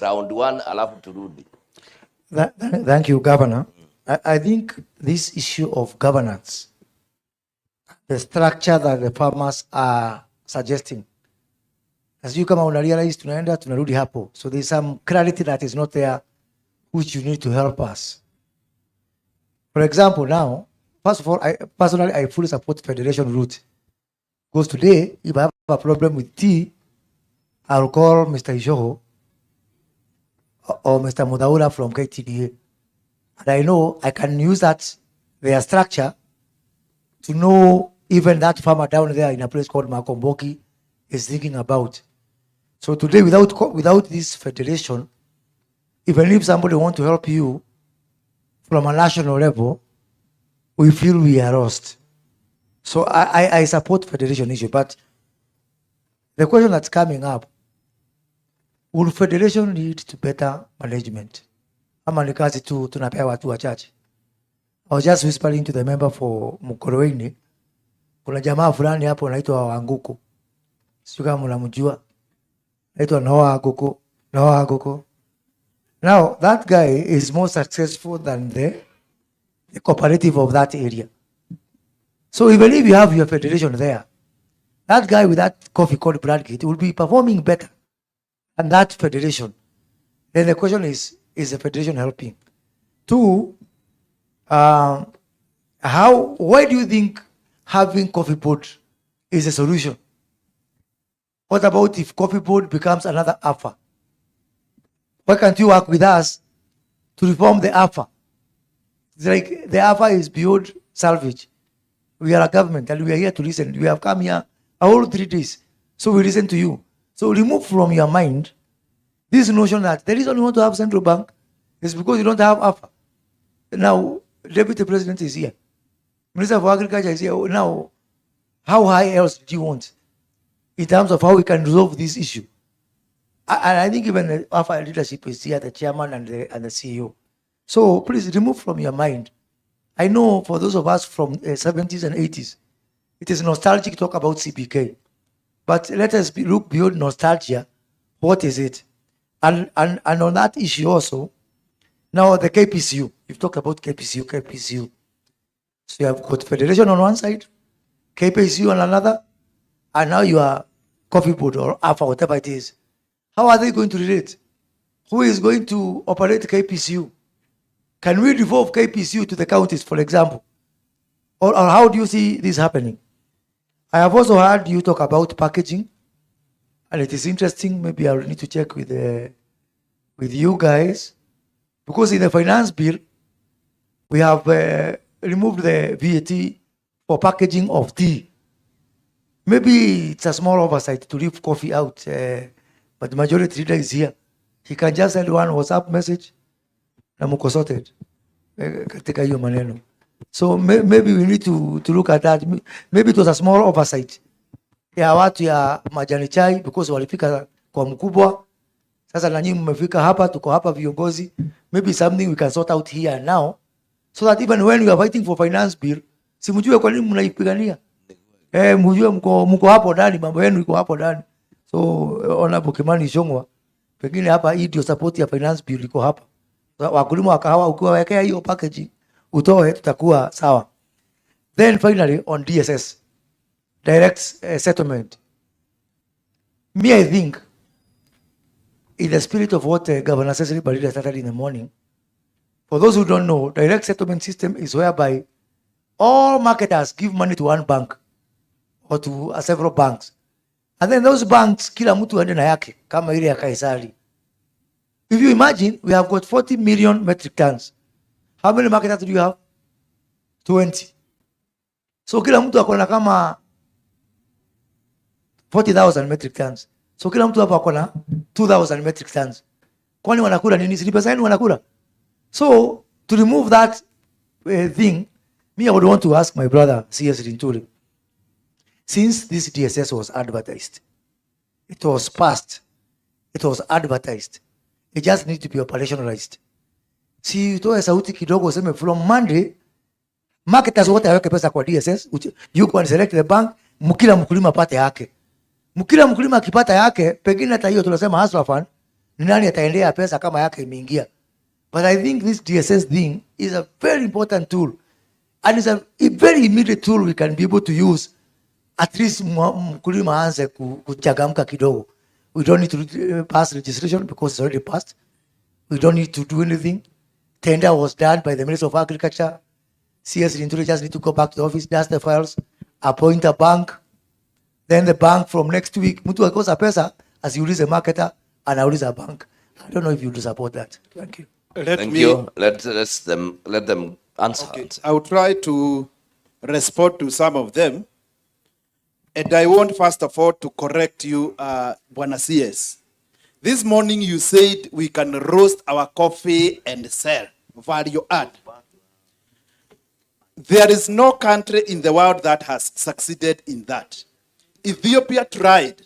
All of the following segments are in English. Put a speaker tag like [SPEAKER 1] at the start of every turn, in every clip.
[SPEAKER 1] round 1 alafu turudi.
[SPEAKER 2] Thank you, Governor. I think this issue of governance, the structure that the farmers are suggesting, as you come out and realize tunarudi hapo. So there's some clarity that is not there, which you need to help us. For example, now, first of all, I fully support federation route. Because today, if I have a problem with tea, I'll call Mr. Ishoho or Mr. Mudaura from KTDA. And I know I can use their structure to know even that farmer down there in a place called Makomboki is thinking about. So today, without this federation, even if somebody wants to help you from a national level, we feel we are lost. So I support federation issue, but the question that's coming up, will federation lead to better management? Ama ni kazi tu tunapea watu wachache? I was just whispering to the member for Mukoroini, kuna jamaa fulani hapo anaitwa Wanguko. Sio kama mnamjua. Anaitwa Noah Agoko. Now that guy is more successful than the cooperative of that area. So even if you have your federation there, that guy with that coffee called Bradgate will be performing better than that federation. Then the question is the federation helping? 2, why do you think having coffee board is a solution? What about if coffee board becomes another AFA? Why can't you work with us to reform the AFA? It's like the AFA is beyond salvage. We are a government and we are here to listen. We have come here a whole 3 days. So we listen to you. So remove from your mind this notion that the reason you want to have central bank is because you don't have AFA. Now, Deputy President is here. Minister of Agriculture is here. Now, how high else do you want in terms of how we can resolve this issue? And I think even the AFA leadership is here, the chairman and the CEO. So please remove from your mind. I know for those of us from 70s and 80s, it is nostalgic to talk about CBK. But let us look beyond nostalgia. What is it? And on that issue also, now the KPCU, you've talked about KPCU. So you have got federation on one side, KPCU on another, and now you are coffee board or AFA, whatever it is. How are they going to relate? Who is going to operate KPCU? Can we devolve KPCU to the counties, for example? Or how do you see this happening? I have also heard you talk about packaging, and it is interesting. Maybe I'll need to check with you guys, because in the finance bill, we have removed the VAT for packaging of tea. Maybe it's a small oversight to leave coffee out, but the majority leader is here. He can just send one WhatsApp message na mko sorted katika hiyo maneno. So maybe we need to look at that. Maybe it was a small oversight ya watu ya majani chai, because walifika kwa mkubwa. Sasa na nyinyi mmefika hapa, tuko hapa viongozi. Maybe something we can sort out here now, so that even when we are fighting for finance bill, simjue kwa nini mnaipigania. Mjue mko hapo ndani, mambo yenu iko hapo ndani. So ona Bukimani Shongwa, pengine hapa hii ndio support ya finance bill iko hapa. Wakulima wa kahawa ukiwawekea hiyo packaging utoe, tutakuwa sawa. Then finally on DSS, direct settlement. Me, I think in the spirit of what Governor Cecily Balida started in the morning, for those who don't know, direct settlement system is whereby all marketers give money to one bank or to several banks, and then those banks kila mtu aende na yake kama ile ya Kaisari. If you imagine, we have got 40 million metric tons. How many marketers do you have? 20. So kila mtu akona kama 40,000 metric tons. So kila mtu hapa akona 2,000 metric tons. Kwani wanakula nini? Si pesa yenu wanakula? So to remove that thing, me, I would want to ask my brother CS Rinturi, since this DSS was advertised, it was passed, it was advertised, it just needs to be operationalized. Si utoe sauti kidogo useme from Monday, marketers wote waweke pesa kwa DSS, you go and select the bank, mkila mkulima pate yake. Mkila mkulima akipata yake, pengine hata hiyo tunasema hustler fund, Ni nani ataendea pesa kama yake imeingia? But I think this DSS thing is a very important tool, and it's a very immediate tool we can be able to use. At least mkulima aanze kuchagamka kidogo. We don't need to pass registration because it's already passed. We don't need to do anything. Tender was done by the Minister of Agriculture. CS Intelligence need to go back to the office, dust the files, appoint a bank. Then the bank from next week, mtu akosa pesa, asiulize marketer, anauliza bank. I don't know if you will support that. Thank you.
[SPEAKER 1] Thank you. Let them answer.
[SPEAKER 3] Okay. I will try to respond to some of them. And I want first of all to correct you, Bwana CS. This morning you said we can roast our coffee and sell value add. There is no country in the world that has succeeded in that. Ethiopia tried.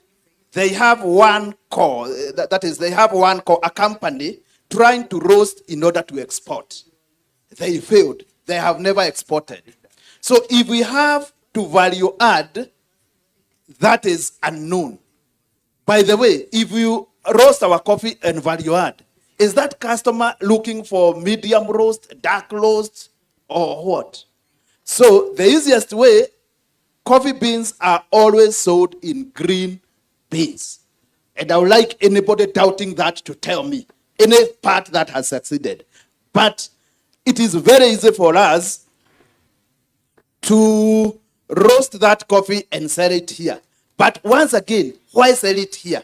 [SPEAKER 3] They have one core, that is, they have one core, a company trying to roast in order to export. They failed. They have never exported. So if we have to value add, that is unknown. By the way, if you roast our coffee and value add, is that customer looking for medium roast, dark roast, or what? So the easiest way, coffee beans are always sold in green beans. And I would like anybody doubting that to tell me any part that has succeeded. But it is very easy for us to roast that coffee and sell it here. But once again, why sell it here?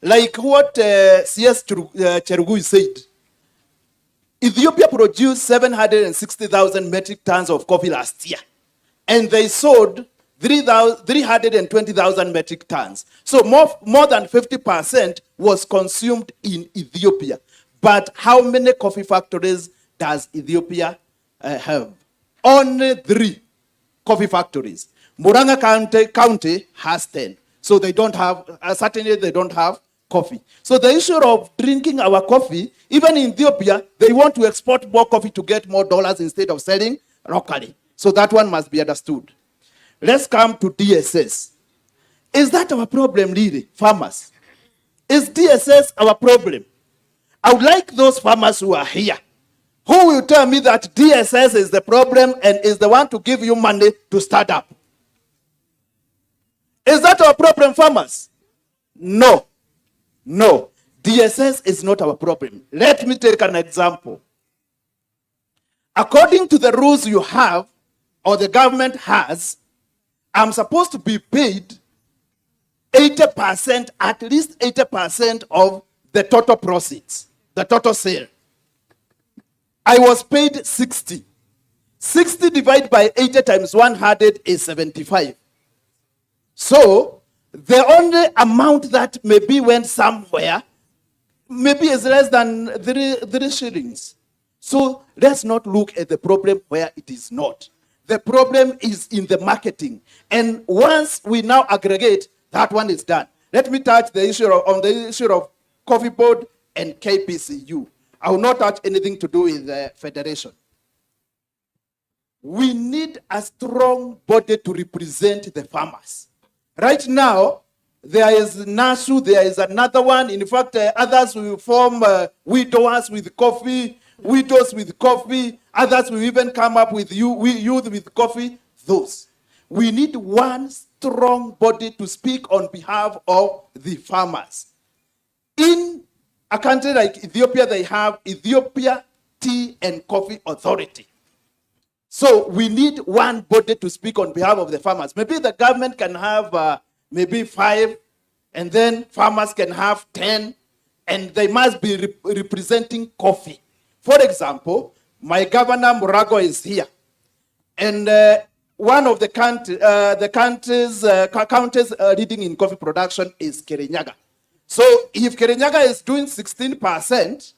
[SPEAKER 3] Like what CS Cherugui said, Ethiopia produced 760,000 metric tons of coffee last year, and they sold 320,000 metric tons. So more than 50% was consumed in Ethiopia. But how many coffee factories does Ethiopia have? Only 3 coffee factories. Muranga County has 10. So they don't have, certainly they don't have coffee. So the issue of drinking our coffee, even in Ethiopia, they want to export more coffee to get more dollars instead of selling locally. So that one must be understood. Let's come to DSS. Is that our problem, really, farmers? Is DSS our problem? I would like those farmers who are here, who will tell me that DSS is the problem and is the one to give you money to start up. Is that our problem, farmers? No. No. DSS is not our problem. Let me take an example. According to the rules you have, or the government has, I'm supposed to be paid 80%, at least 80% of the total proceeds, the total sale. I was paid 60. 60 divided by 80 times 100 is 75. So the only amount that maybe went somewhere maybe is less than 3 shillings. So let's not look at the problem where it is not. The problem is in the marketing. And once we now aggregate, that one is done. Let me touch the issue on the issue of Coffee Board and KPCU. I will not touch anything to do with the federation. We need a strong body to represent the farmers. Right now, there is NASU, there is another one. In fact, others will form widows with coffee, widows with coffee. Others will even come up with youth with coffee. Those. We need one strong body to speak on behalf of the farmers. In a country like Ethiopia, they have Ethiopia Tea and Coffee Authority. So we need one body to speak on behalf of the farmers. Maybe the government can have maybe 5, and then farmers can have 10, and they must be representing coffee. For example, my governor Murago is here, and one of the counties leading in coffee production is Kirinyaga. So if Kirinyaga is doing 16%,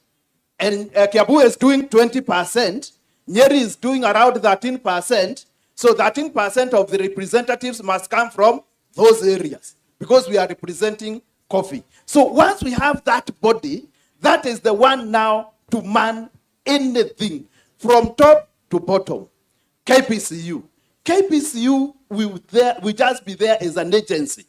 [SPEAKER 3] and Kiabu is doing 20%, Nyeri is doing around 13%, so 13% of the representatives must come from those areas, because we are representing coffee. So once we have that body, that is the one now to man anything from top to bottom. KPCU. KPCU will just be there as an agency.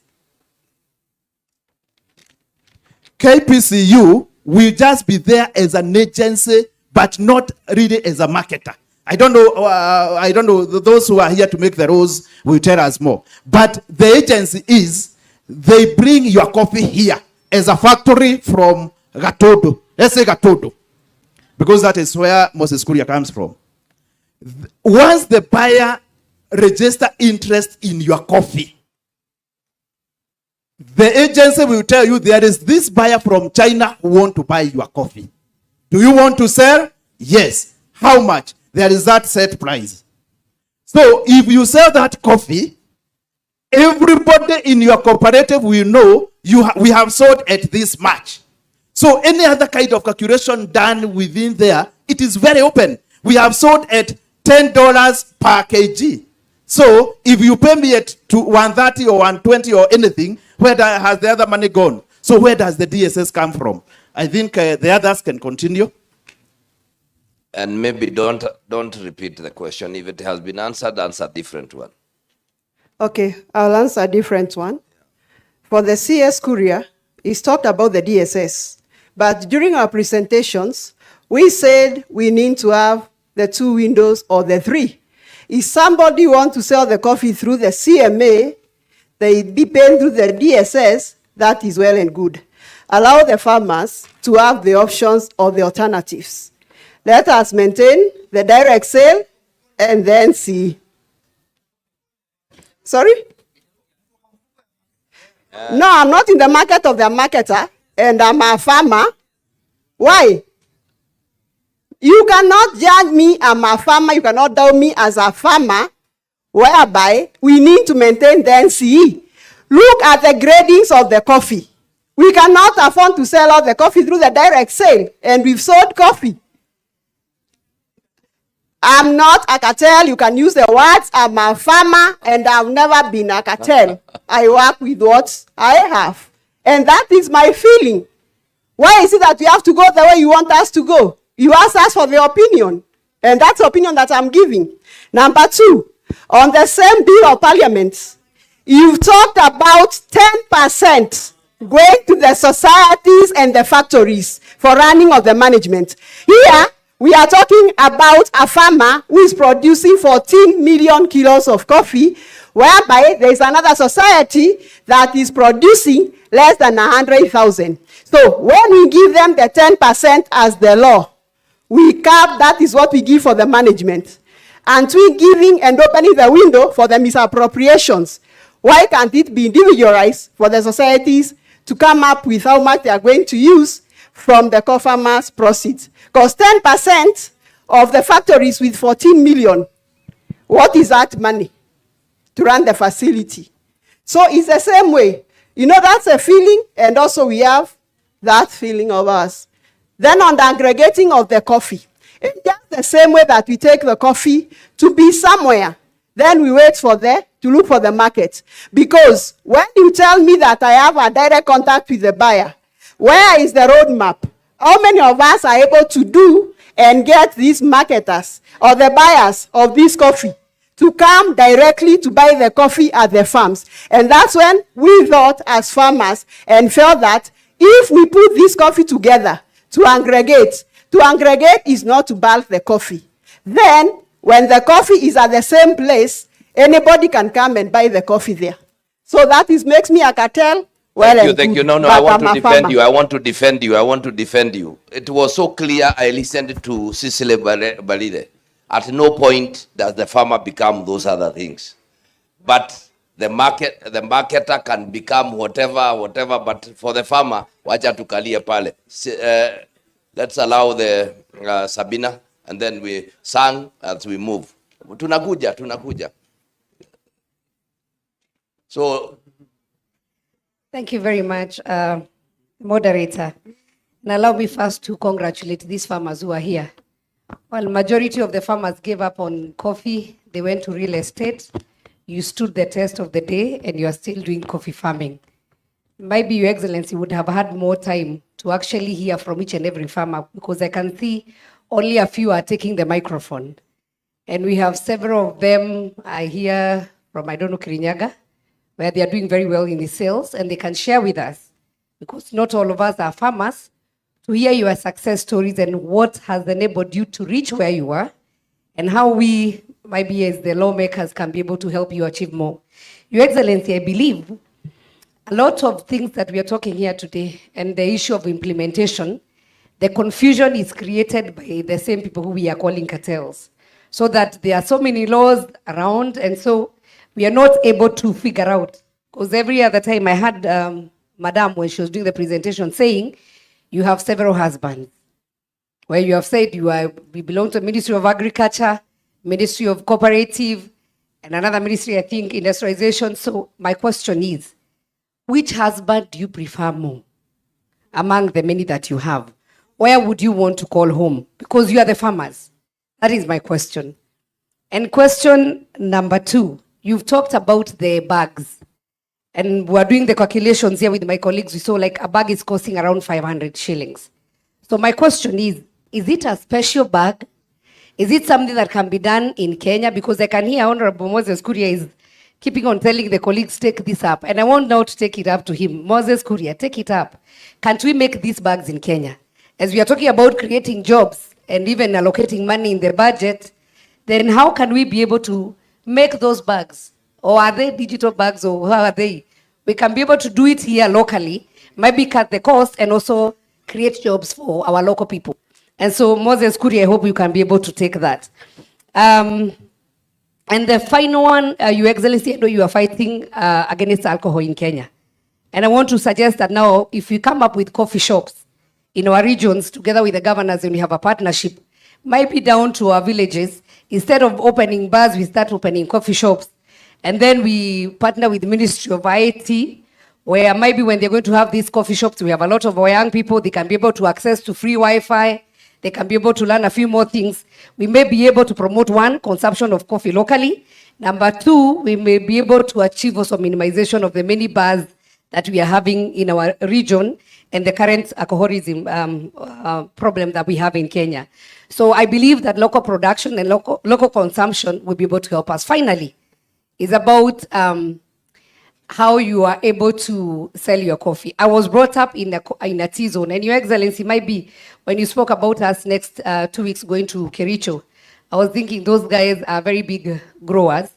[SPEAKER 3] KPCU will just be there as an agency, but not really as a marketer. I don't know. Those who are here to make the rules will tell us more. But the agency is, they bring your coffee here as a factory from Gatodo. Let's say Gatodo, because that is where Moses Kuria comes from. Once the buyer register interest in your coffee, the agency will tell you there is this buyer from China who want to buy your coffee. Do you want to sell? Yes. How much? There is that set price. So if you sell that coffee, everybody in your cooperative will know we have sold at this much. So any other kind of calculation done within there, it is very open. We have sold at $10 per kg. So if you pay me at 130 or 120 or anything, where has the other money gone? So where does the DSS come from? I think the others can continue.
[SPEAKER 1] And maybe don't repeat the question. If it has been answered, answer a different one.
[SPEAKER 4] Okay, I'll answer a different one. For the CS Courier, he's talked about the DSS. But during our presentations, we said we need to have the 2 windows or the 3. If somebody wants to sell the coffee through the CMA, they be paid through the DSS, that is well and good. Allow the farmers to have the options or the alternatives. Let us maintain the direct sale and then see. Sorry? No, I'm not in the market of the marketer, and I'm a farmer. Why? You cannot judge me, I'm a farmer, you cannot doubt me as a farmer, whereby we need to maintain the NCE. Look at the gradings of the coffee. We cannot afford to sell out the coffee through the direct sale, and we've sold coffee. I'm not a cartel. You can use the words. I'm a farmer, and I've never been a cartel. I work with what I have. And that is my feeling. Why is it that we have to go the way you want us to go? You asked us for the opinion, and that's the opinion that I'm giving. Number 2, on the same bill of parliament, you've talked about 10% going to the societies and the factories for running of the management. Here, we are talking about a farmer who is producing 14 million kilos of coffee, whereby there is another society that is producing less than 100,000. So when we give them the 10% as the law, we cap, that is what we give for the management. And we giving and opening the window for the misappropriations. Why can't it be individualized for the societies to come up with how much they are going to use from the farmers' proceeds? Because 10% of the factories with 14 million, what is that money to run the facility? So it's the same way. You know, that's a feeling, and also we have that feeling of us. Then on the aggregating of the coffee, it's just the same way that we take the coffee to be somewhere. Then we wait for to look for the market. Because when you tell me that I have a direct contact with the buyer, where is the roadmap? How many of us are able to do and get these marketers or the buyers of this coffee to come directly to buy the coffee at the farms? And that's when we thought as farmers and felt that if we put this coffee together to aggregate is not to bulk the coffee. Then when the coffee is at the same place, anybody can come and buy the coffee there. So that makes me a cartel. Well,
[SPEAKER 1] thank you. No, I want to defend you. I want to defend you. It was so clear. I listened to Cecily Balide. At no point does the farmer become those other things. But the marketer can become whatever, but for the farmer, wacha tukalie pale. Let's allow the Sabina, and then we sang as we move. Tunakuja. So,
[SPEAKER 5] thank you very much, moderator. And allow me first to congratulate these farmers who are here. While majority of the farmers gave up on coffee, they went to real estate. You stood the test of the day, and you are still doing coffee farming. Maybe Your Excellency would have had more time to actually hear from each and every farmer, because I can see only a few are taking the microphone. And we have several of them here from, Kirinyaga, where they are doing very well in the sales, and they can share with us, because not all of us are farmers, to hear your success stories and what has enabled you to reach where you are, and how we, maybe as the lawmakers, can be able to help you achieve more. Your Excellency, I believe a lot of things that we are talking here today and the issue of implementation, the confusion is created by the same people who we are calling cartels. So that there are so many laws around, and so we are not able to figure out. Because every other time I had Madam, when she was doing the presentation, saying, you have several husbands. Where you have said we belong to the Ministry of Agriculture, Ministry of Cooperative, and another ministry, I think, industrialization. So my question is, which husband do you prefer more among the many that you have? Where would you want to call home? Because you are the farmers. That is my question. And question number 2, you've talked about the bags. And we're doing the calculations here with my colleagues. We saw like a bag is costing around 500 shillings. So my question is it a special bag? Is it something that can be done in Kenya? Because I can hear Honorable Moses Kuria is keeping on telling the colleagues, take this up. And I want now to take it up to him. Moses Kuria, take it up. Can't we make these bags in Kenya? As we are talking about creating jobs and even allocating money in the budget, then how can we be able to make those bags? Or are they digital bags, or how are they? We can be able to do it here locally, maybe cut the cost and also create jobs for our local people. And so, Moses Kuri, I hope you can be able to take that. And the final one, Your Excellency, I know you are fighting against alcohol in Kenya. And I want to suggest that now, if we come up with coffee shops in our regions, together with the governors, and we have a partnership, might be down to our villages, instead of opening bars, we start opening coffee shops. And then we partner with the Ministry of IT, where maybe when they're going to have these coffee shops, we have a lot of our young people, they can be able to access to free Wi-Fi, they can be able to learn a few more things. We may be able to promote, 1, consumption of coffee locally. Number 2, we may be able to achieve also minimization of the many bars that we are having in our region and the current alcoholism problem that we have in Kenya. So I believe that local production and local consumption will be able to help us. Finally, is about how you are able to sell your coffee. I was brought up in a T-zone, and Your Excellency, might be when you spoke about us next 2 weeks going to Kericho, I was thinking those guys are very big growers,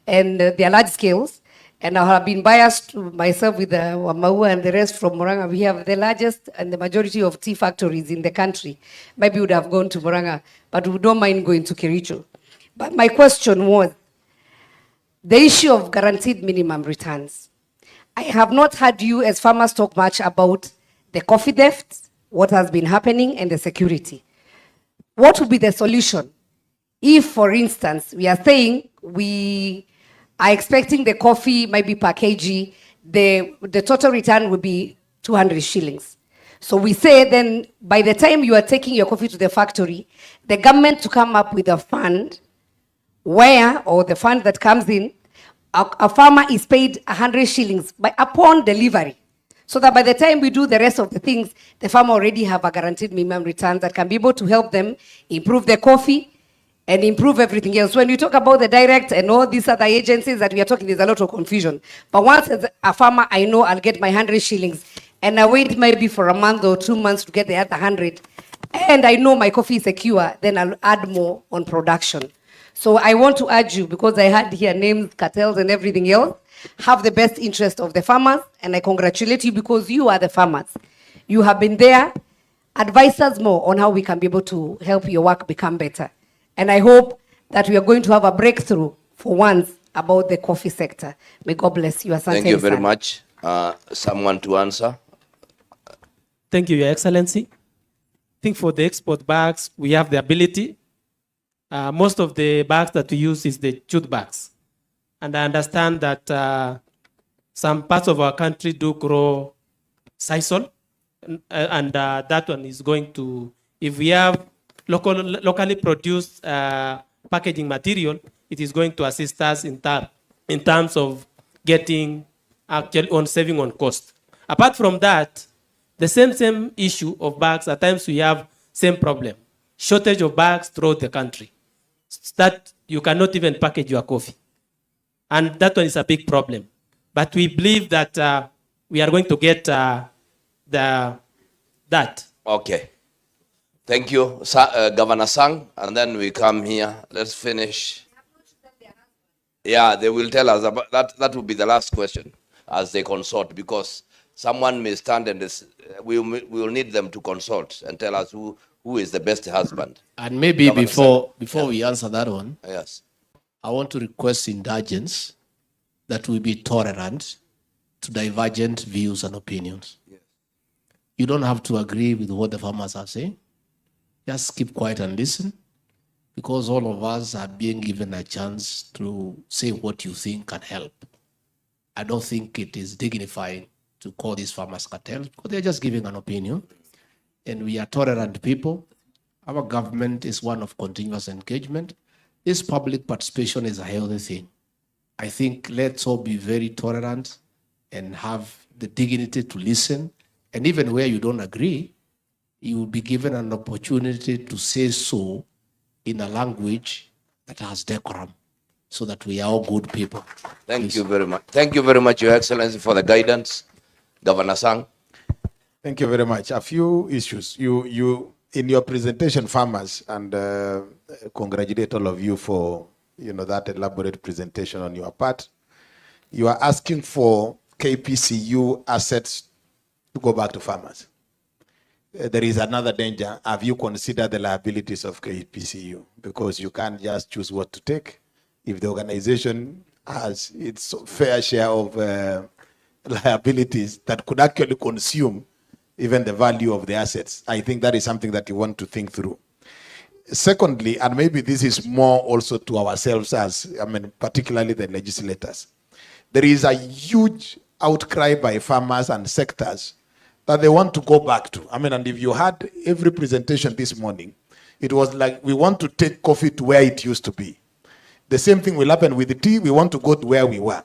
[SPEAKER 5] and they are large scales, and I have been biased to myself with the Wamau and the rest from Murang'a. We have the largest and the majority of tea factories in the country. Maybe we would have gone to Murang'a, but we don't mind going to Kericho. But my question was, the issue of guaranteed minimum returns. I have not heard you as farmers talk much about the coffee theft, what has been happening, and the security. What would be the solution? If, for instance, we are saying we are expecting the coffee might be per kg, the total return would be 200 shillings. So we say then by the time you are taking your coffee to the factory, the government to come up with a fund where, or the fund that comes in, a farmer is paid 100 shillings upon delivery. So that by the time we do the rest of the things, the farmer already have a guaranteed minimum return that can be able to help them improve their coffee and improve everything else. When you talk about the direct and all these other agencies that we are talking, there's a lot of confusion. But once as a farmer, I know I'll get my 100 shillings and I wait maybe for a month or 2 months to get the other 100. And I know my coffee is secure, then I'll add more on production. So I want to urge you, because I had here names, cartels and everything else, have the best interest of the farmers, and I congratulate you because you are the farmers. You have been there. Advise us more on how we can be able to help your work become better. And I hope that we are going to have a breakthrough for once about the coffee sector. May God bless you. Asante
[SPEAKER 1] Thank you very
[SPEAKER 5] sana.
[SPEAKER 1] much. Someone to answer?
[SPEAKER 6] Thank you, Your Excellency. I think for the export bags, we have the ability. Most of the bags that we use is the jute bags. And I understand that some parts of our country do grow sisal, and that one is going to, if we have locally produced packaging material, it is going to assist us in terms of getting actually on saving on cost. Apart from that, the same issue of bags, at times we have same problem, shortage of bags throughout the country, that you cannot even package your coffee. And that one is a big problem. But we believe that we are going to get that
[SPEAKER 1] Okay. Thank you, Governor Sang. And then we come here. Let's finish. Yeah, they will tell us about that. That will be the last question as they consult, because someone may stand and we will need them to consult and tell us who is the best husband.
[SPEAKER 7] And maybe
[SPEAKER 1] Governor
[SPEAKER 7] before we answer that one,
[SPEAKER 1] Yes.
[SPEAKER 7] I want to request indulgence that we be tolerant to divergent views and opinions.
[SPEAKER 1] Yes.
[SPEAKER 7] You don't have to agree with what the farmers are saying. Just keep quiet and listen, because all of us are being given a chance to say what you think can help. I don't think it is dignifying to call these farmers cartels, because they're just giving an opinion. And we are tolerant people. Our government is one of continuous engagement. This public participation is a healthy thing. I think let's all be very tolerant and have the dignity to listen. And even where you don't agree, you will be given an opportunity to say so in a language that has decorum, so that we are all good people.
[SPEAKER 1] Thank you very much. Thank you very much, Your Excellency, for the guidance. Governor Sang.
[SPEAKER 8] Thank you very much. A few issues. You in your presentation, farmers, and congratulate all of you for that elaborate presentation on your part. You are asking for KPCU assets to go back to farmers. There is another danger. Have you considered the liabilities of KPCU? Because you can't just choose what to take. If the organization has its fair share of liabilities that could actually consume even the value of the assets, I think that is something that you want to think through. Secondly, and maybe this is more also to ourselves particularly the legislators, there is a huge outcry by farmers and sectors that they want to go back to. And if you had every presentation this morning, it was like, we want to take coffee to where it used to be. The same thing will happen with the tea. We want to go to where we were.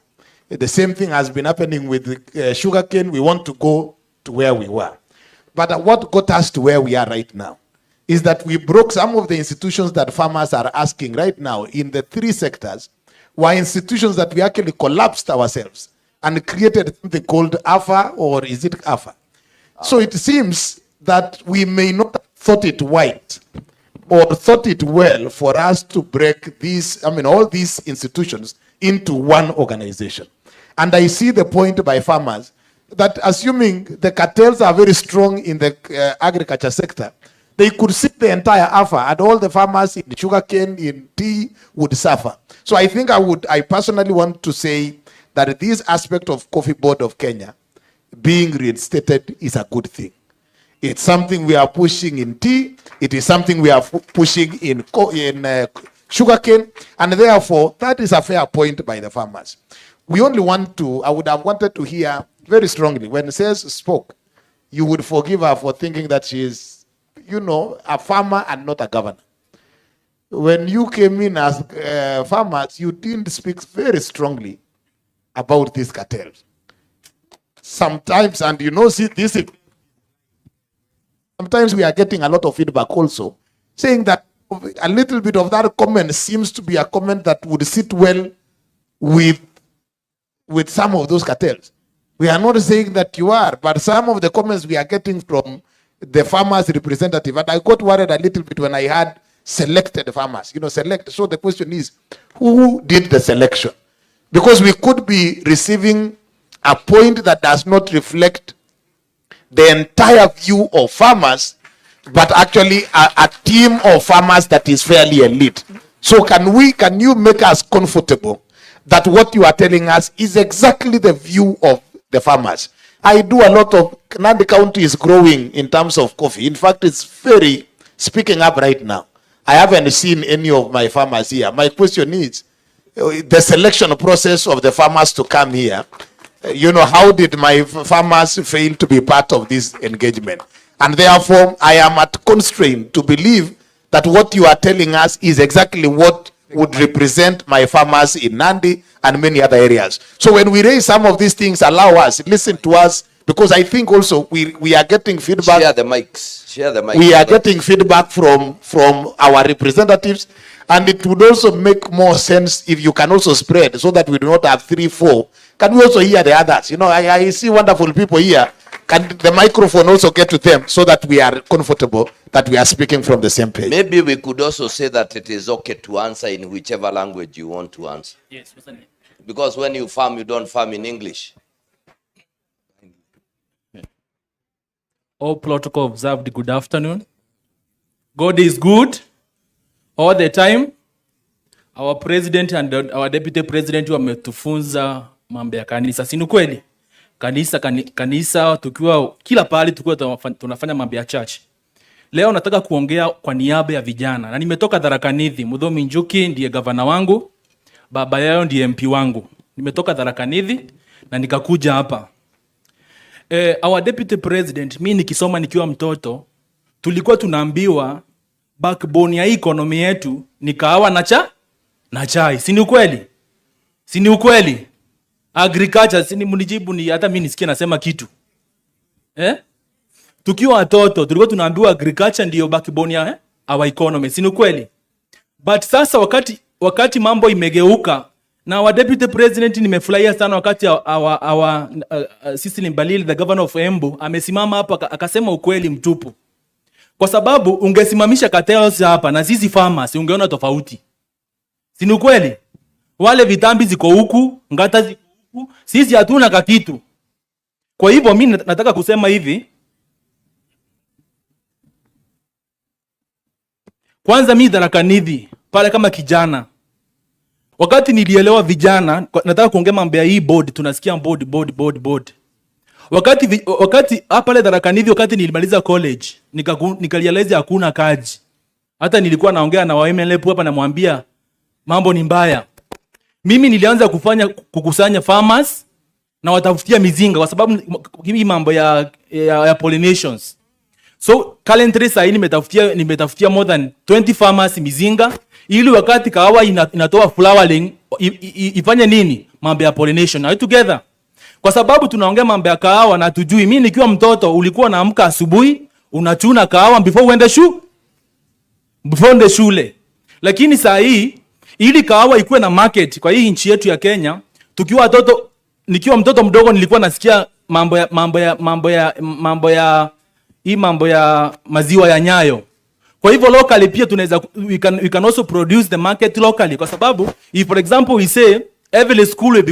[SPEAKER 8] The same thing has been happening with sugarcane. We want to go to where we were. But what got us to where we are right now is that we broke some of the institutions that farmers are asking right now in the three sectors were institutions that we actually collapsed ourselves and created something called AFA, or is it AFA? So it seems that we may not have thought it right or thought it well for us to break these, all these institutions into one organization. And I see the point by farmers that assuming the cartels are very strong in the agriculture sector, they could sit the entire AFA and all the farmers in sugarcane, in tea would suffer. So I think I personally want to say that this aspect of Coffee Board of Kenya being reinstated is a good thing. It's something we are pushing in tea. It is something we are pushing in sugarcane. And therefore, that is a fair point by the farmers. We only want to, I would have wanted to hear very strongly, when Says spoke, you would forgive her for thinking that she is, a farmer and not a governor. When you came in as farmers, you didn't speak very strongly about these cartels. Sometimes, and sometimes we are getting a lot of feedback also, saying that a little bit of that comment seems to be a comment that would sit well with some of those cartels. We are not saying that you are, but some of the comments we are getting from the farmers representative, and I got worried a little bit when I had selected farmers, select. So the question is, who did the selection? Because we could be receiving a point that does not reflect the entire view of farmers, but actually a team of farmers that is fairly elite. So can you make us comfortable that what you are telling us is exactly the view of the farmers? I do a lot of, Nandi County is growing in terms of coffee. In fact, it's very speaking up right now. I haven't seen any of my farmers here. My question is, the selection process of the farmers to come here, how did my farmers fail to be part of this engagement? And therefore, I am at constraint to believe that what you are telling us is exactly what would represent my farmers in Nandi and many other areas. So when we raise some of these things, allow us, listen to us, because I think also we are getting feedback.
[SPEAKER 1] Share the mics. Share the mics.
[SPEAKER 8] We are getting feedback from our representatives, and it would also make more sense if you can also spread so that we do not have 3, 4. Can we also hear the others? I see wonderful people here. can the microphone also get to them so that we are comfortable that we are speaking from the same page?
[SPEAKER 1] Maybe we could also say that it is okay to answer in whichever language you want to answer.
[SPEAKER 9] Yes, wasn't it?
[SPEAKER 1] Because when you farm, you don't farm in English.
[SPEAKER 9] All protocol observed, good afternoon. God is good all the time. Our president and our deputy president wametufunza mambo ya kanisa. Si ni kweli? Kanisa tukiwa kila pahali tukiwa tunafanya mambo ya church. Leo nataka kuongea kwa niaba ya vijana. Na nimetoka Tharaka Nithi, Muthomi Njuki ndiye gavana wangu, baba yao ndiye MP wangu. Nimetoka Tharaka Nithi na nikakuja hapa. Our deputy president, mimi nikisoma nikiwa mtoto, tulikuwa tunaambiwa backbone ya economy yetu ni kahawa na chai. Si ni ukweli? Si ni ukweli? Agriculture, si ni mnijibu, ni hata mimi nisikie nasema kitu. Tukiwa watoto tulikuwa tunaambiwa agriculture ndio backbone ya our economy. Si ni ukweli? But sasa wakati mambo imegeuka, na our deputy president, nimefurahia sana wakati Cecily Mbalili, the governor of Embu, amesimama hapa akasema ukweli mtupu. Kwa sababu ungesimamisha cartels hapa na sisi farmers ungeona tofauti. Si ni ukweli? Wale vitambi ziko huku, ngata ziko huku, sisi hatuna kakitu. Kwa hivyo mimi nataka kusema hivi. Kwanza mimi Tharaka Nithi pale kama kijana, wakati nilielewa vijana, nataka kuongea mambo ya hii board, tunasikia board. Wakati hapa pale Tharaka Nithi, wakati nilimaliza college, nikarealize hakuna kazi. Hata nilikuwa naongea na MLP hapa namwambia mambo ni mbaya. Mimi nilianza kukusanya farmers na watafutia mizinga kwa sababu hii mambo ya pollinations. So currently sasa nimetafutia more than 20 farmers mizinga ili wakati kahawa inatoa flowering ifanye nini? Mambo ya pollination. Are you together? Kwa sababu tunaongea mambo ya kahawa na tujui. Mimi nikiwa mtoto ulikuwa naamka asubuhi unachuna kahawa before uende shule. Lakini saa hii ili kahawa ikuwe na market kwa hii nchi yetu ya Kenya, tukiwa watoto, nikiwa mtoto mdogo nilikuwa nasikia mambo ya maziwa ya Nyayo. Kwa hivyo locally pia tunaweza we can also produce the market locally, kwa sababu if for example we say every school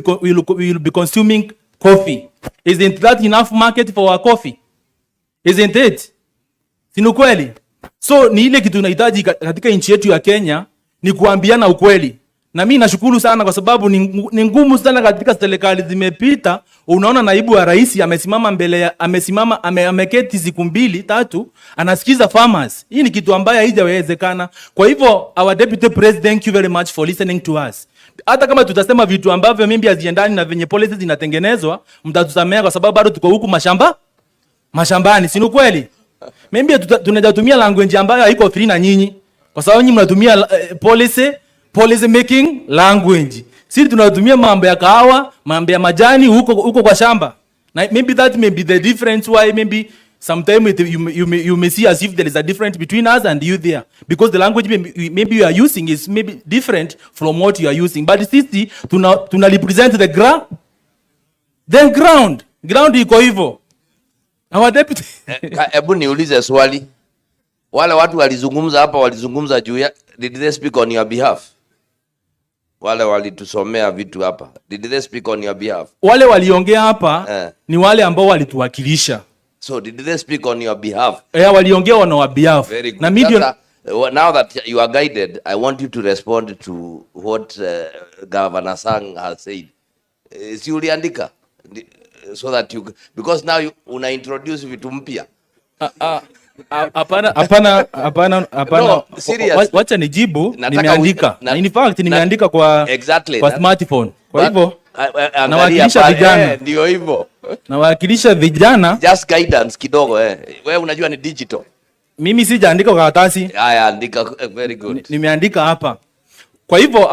[SPEAKER 9] will be consuming coffee, isn't that enough market for our coffee? Isn't it? Si kweli? So ni ile kitu tunahitaji katika nchi yetu ya Kenya ni kuambiana ukweli. Na mimi nashukuru sana kwa sababu ni ngumu sana katika serikali zimepita. Unaona naibu wa rais ameketi siku 2-3 anasikiza farmers. Hii ni kitu ambayo haijawezekana. Kwa hivyo our deputy president, thank you very much for listening to us. Hata kama tutasema vitu ambavyo mimi haziendani na venye policies zinatengenezwa, mtatusamea kwa sababu bado tuko huku mashambani. Si kweli? Mimi tunajatumia language ambayo haiko free na nyinyi. Kwa sababu nyinyi mnatumia policy making language. Sisi tunatumia mambo ya kahawa, mambo ya majani huko kwa shamba. Na maybe that may be the difference why maybe sometimes you may see as if there is a difference between us and you there, because the language maybe you are using is maybe different from what you are using. But sisi tuna represent the ground iko hivyo. Our deputy
[SPEAKER 1] Hebu niulize swali. Wale watu walizungumza juu ya, did they speak on your behalf? Wale walitusomea vitu hapa, did they speak on your behalf?
[SPEAKER 9] Wale waliongea hapa ni wale ambao walituwakilisha.
[SPEAKER 1] So did they speak on your behalf?
[SPEAKER 9] Waliongea on our behalf.
[SPEAKER 1] Very good.
[SPEAKER 9] Na media,
[SPEAKER 1] now that you are guided, I want you to respond to what Governor Sang has said. Si uliandika? So that you, because now you una introduce vitu mpya.
[SPEAKER 9] Hapana.
[SPEAKER 1] No, serious.
[SPEAKER 9] Wacha nijibu, nimeandika. In fact nimeandika kwa smartphone. Kwa hivyo nawakilisha vijana.
[SPEAKER 1] Ndio hivyo.
[SPEAKER 9] Nawakilisha vijana.
[SPEAKER 1] Just guidance kidogo Wewe unajua ni digital.
[SPEAKER 9] Mimi sijaandika kwa karatasi.
[SPEAKER 1] Haya, andika. Very good.
[SPEAKER 9] Nimeandika hapa. Kwa hivyo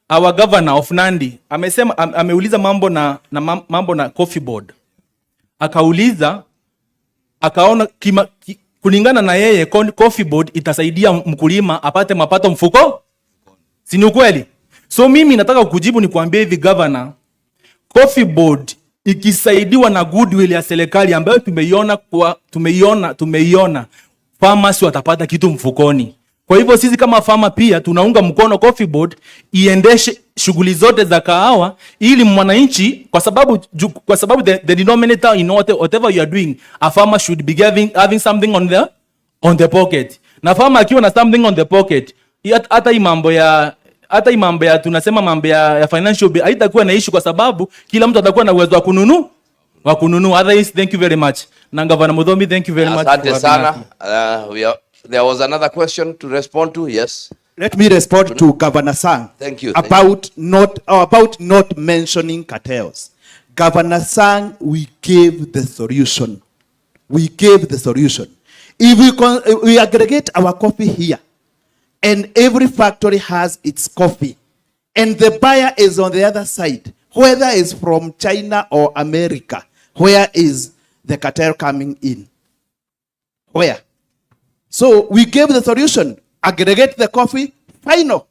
[SPEAKER 9] our governor of Nandi amesema, ameuliza mambo na coffee board. Akaona kulingana na yeye coffee board itasaidia mkulima apate mapato mfuko. Si ni kweli? So mimi nataka kukujibu ni kuambia hivi governor, coffee board ikisaidiwa na goodwill ya serikali ambayo tumeiona farmers watapata kitu mfukoni. Kwa hivyo sisi kama farmer pia tunaunga mkono Coffee Board iendeshe shughuli zote za kahawa ili mwananchi, kwa sababu the denominator in whatever you are doing, a farmer should be having something on the pocket. Na farmer akiwa na something on the pocket, hata hii mambo ya tunasema mambo ya financial bill haitakuwa na issue, kwa sababu kila mtu atakuwa na uwezo wa kununua. Otherwise, thank you very much. Na Governor Muthomi, thank you very much.
[SPEAKER 1] Asante sana. There was another question to respond to. Yes.
[SPEAKER 3] Let me respond to Governor Sang.
[SPEAKER 1] Thank you.
[SPEAKER 3] About not mentioning cartels. Governor Sang, we gave the solution. We gave the solution. If we aggregate our coffee here, and every factory has its coffee, and the buyer is on the other side, whether it's from China or America, where is the cartel coming in? Where? So we gave the solution. Aggregate the coffee, final.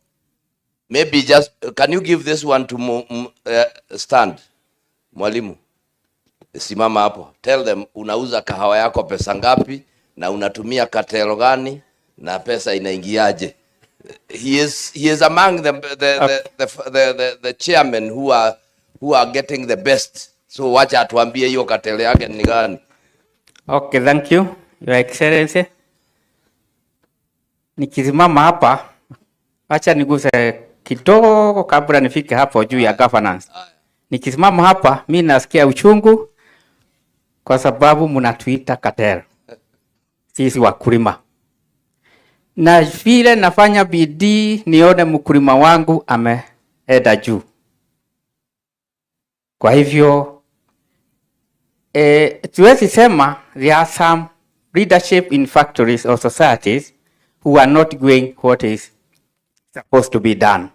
[SPEAKER 1] Maybe just, can you give this one to stand? Mwalimu, simama hapo. Tell them unauza kahawa yako pesa ngapi na unatumia cartel gani na pesa inaingiaje. He is among the chairmen who are getting the best. So wacha atuambie hiyo cartel yake ni gani.
[SPEAKER 10] Okay, thank you, Your Excellency. Nikisimama hapa, acha niguse kidogo kabla nifike hapo juu ya governance. Nikisimama hapa, mimi nasikia uchungu kwa sababu mnatuita cartel. Sisi wakulima. Na vile nafanya bidii nione mkulima wangu ameenda juu. Kwa hivyo tuwezi sema there are some leadership in factories or societies who are not doing what is supposed to be done.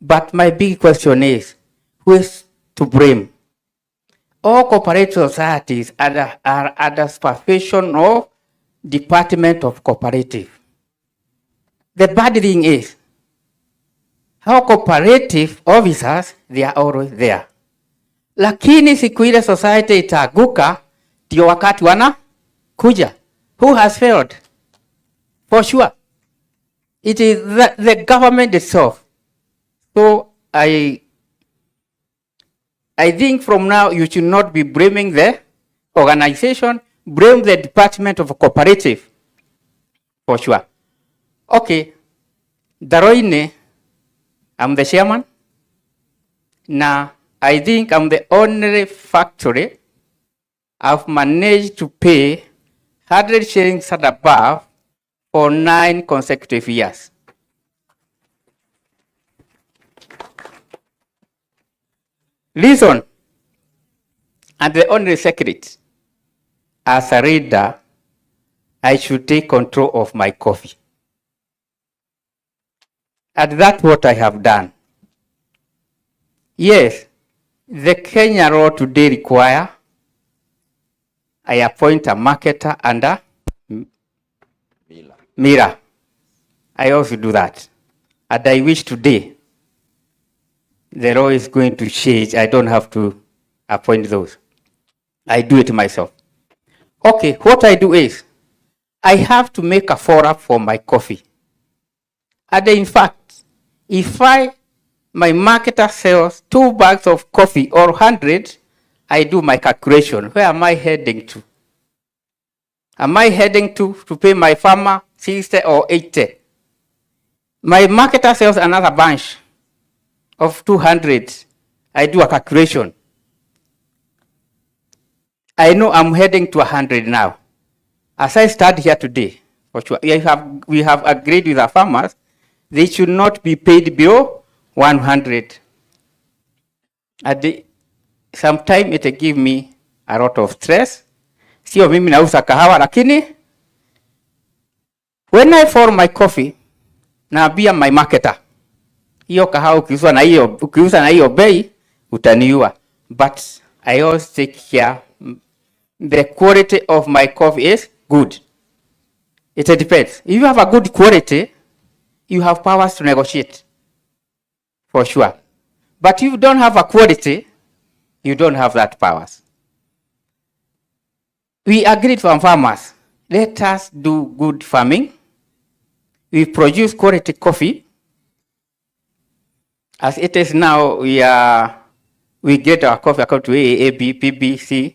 [SPEAKER 10] But my big question is, who is to blame? All cooperative societies are under supervision of Department of Cooperative. The bad thing is, how cooperative officers, they are always there. Lakini siku ile society itaguka, ndio wakati wana kuja. Who has failed? For sure. It is the government itself. So I think from now you should not be blaming the organization, blame the Department of Cooperative. For sure. Okay. Daroine, I'm the chairman. Now, I think I'm the only factory I've managed to pay 100 shillings and above for 9 consecutive years. Reason, and the only secret, as a reader, I should take control of my coffee. And that's what I have done. Yes, the Kenya law today require I appoint a marketer under Mira. I also do that. And I wish today the law is going to change. I don't have to appoint those. I do it myself. Okay, what I do is I have to make a forum for my coffee. And in fact, if my marketer sells 2 bags of coffee or 100, I do my calculation. Where am I heading to? Am I heading to pay my farmer 60 or 80? My marketer sells another bunch of 200. I do a calculation. I know I'm heading to 100 now. As I start here today, for sure, we have agreed with our farmers, they should not be paid below 100. Sometimes it give me a lot of stress. Sio mimi nauza kahawa, lakini when I for my coffee, naambia my marketer, hiyo kahawa ukiuza na hiyo bei utaniua. But I always take care. The quality of my coffee is good. It depends. If you have a good quality, you have powers to negotiate. For sure. But if you don't have a quality, You don't have that powers. We agreed from farmers, let us do good farming. We produce quality coffee. As it is now, we get our coffee according to A, B, PB, C,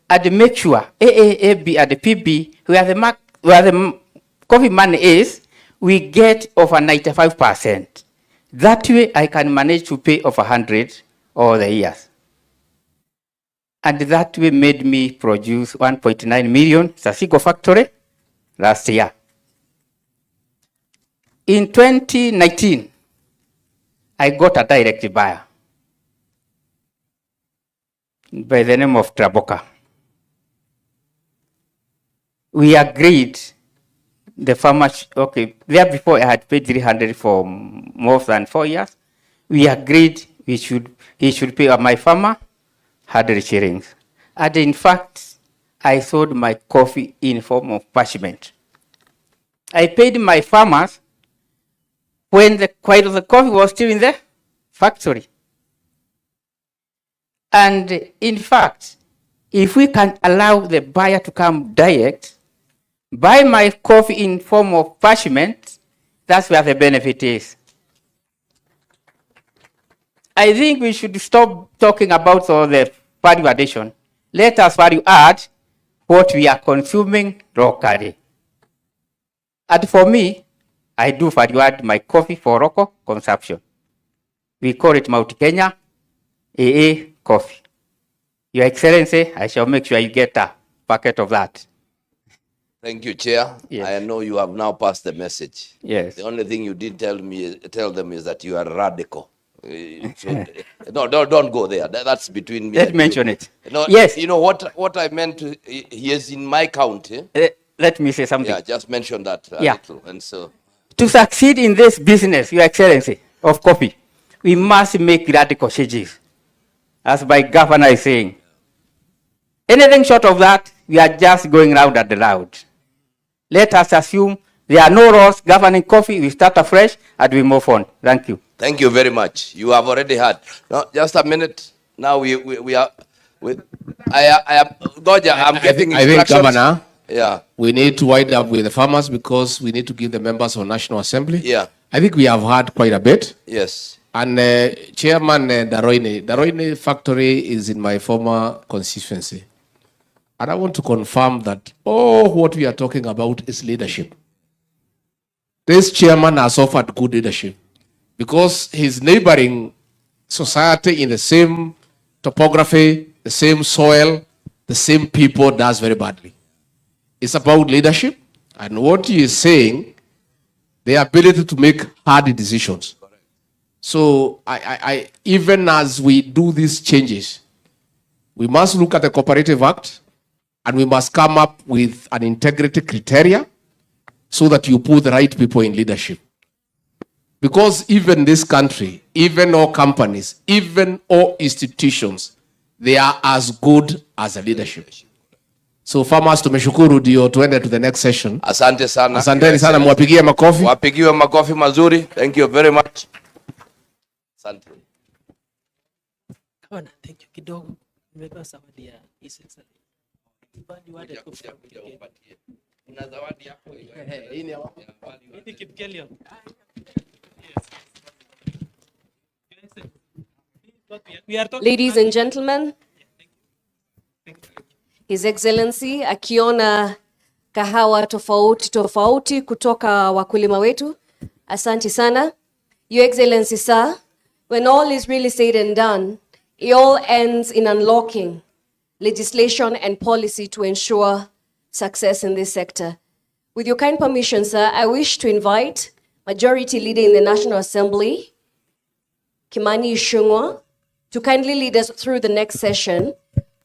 [SPEAKER 10] and make sure A, B, and the PB, where the coffee money is, we get over 95%. That way, I can manage to pay over 100 all the years. And that way made me produce 1.9 million Sasigo factory last year. In 2019, I got a direct buyer by the name of Traboka. We agreed the farmers, okay, there before I had paid 300 for more than 4 years. We agreed he should pay my farmer 100 shillings. And in fact, I sold my coffee in form of parchment. I paid my farmers when the coffee was still in the factory. And in fact, if we can allow the buyer to come direct, buy my coffee in form of parchment, that's where the benefit is. I think we should stop talking about all the value addition. Let us value add what we are consuming locally. And for me, I do value add my coffee for local consumption. We call it Mount Kenya AA coffee. Your Excellency, I shall make sure you get a packet of that.
[SPEAKER 1] Thank you, Chair.
[SPEAKER 10] Yes.
[SPEAKER 1] I know you have now passed the message.
[SPEAKER 10] Yes.
[SPEAKER 1] The only thing you did tell them is that you are radical. No, don't go there. That's between me.
[SPEAKER 10] Let's mention it.
[SPEAKER 1] No,
[SPEAKER 10] yes.
[SPEAKER 1] You know what I meant. He is in my county.
[SPEAKER 10] Let me say something.
[SPEAKER 1] Yeah, just mention that a
[SPEAKER 10] Yeah.
[SPEAKER 1] little. And so,
[SPEAKER 10] to succeed in this business, Your Excellency, of coffee, we must make radical changes, as my governor is saying. Anything short of that, we are just going round and round. Let us assume there are no laws governing coffee. We start afresh and we move on. Thank you.
[SPEAKER 1] thank you very much. You have already had. No, just a minute. Now we are with. I am. Goja, I'm getting
[SPEAKER 7] I think,
[SPEAKER 1] instructions.
[SPEAKER 7] Governor,
[SPEAKER 1] Yeah.
[SPEAKER 7] we need to wind up with the farmers because we need to give the members of National Assembly.
[SPEAKER 1] Yeah.
[SPEAKER 7] I think we have had quite a bit.
[SPEAKER 1] Yes.
[SPEAKER 7] And Chairman Daroine factory is in my former constituency. And I want to confirm that what we are talking about is leadership. This chairman has offered good leadership because his neighboring society in the same topography, the same soil, the same people does very badly. It's about leadership and what he is saying, the ability to make hard decisions. So I even as we do these changes, we must look at the Cooperative Act and we must come up with an integrity criteria so that you put the right people in leadership. Because even this country, even all companies, even all institutions, they are as good as the leadership. So farmers, tumeshukuru ndio tuende to the next session.
[SPEAKER 1] Asante sana.
[SPEAKER 7] Asanteni sana, mwapigie makofi.
[SPEAKER 1] Wapigiwe makofi mazuri. Thank you very much. Asante.
[SPEAKER 6] Bwana, thank you kidogo. Nimepewa zawadi ya His Excellency.
[SPEAKER 1] Una zawadi yako hiyo.
[SPEAKER 6] Hii Kipkelion. We are talking.
[SPEAKER 11] Ladies and gentlemen, His Excellency akiona kahawa tofauti tofauti kutoka wakulima wetu. Asante sana. Your Excellency, sir, when all is really said and done, it all ends in unlocking legislation and policy to ensure success in this sector. With your kind permission, sir, I wish to invite Majority Leader in the National Assembly, Kimani Ichung'wah, to kindly lead us through the next session,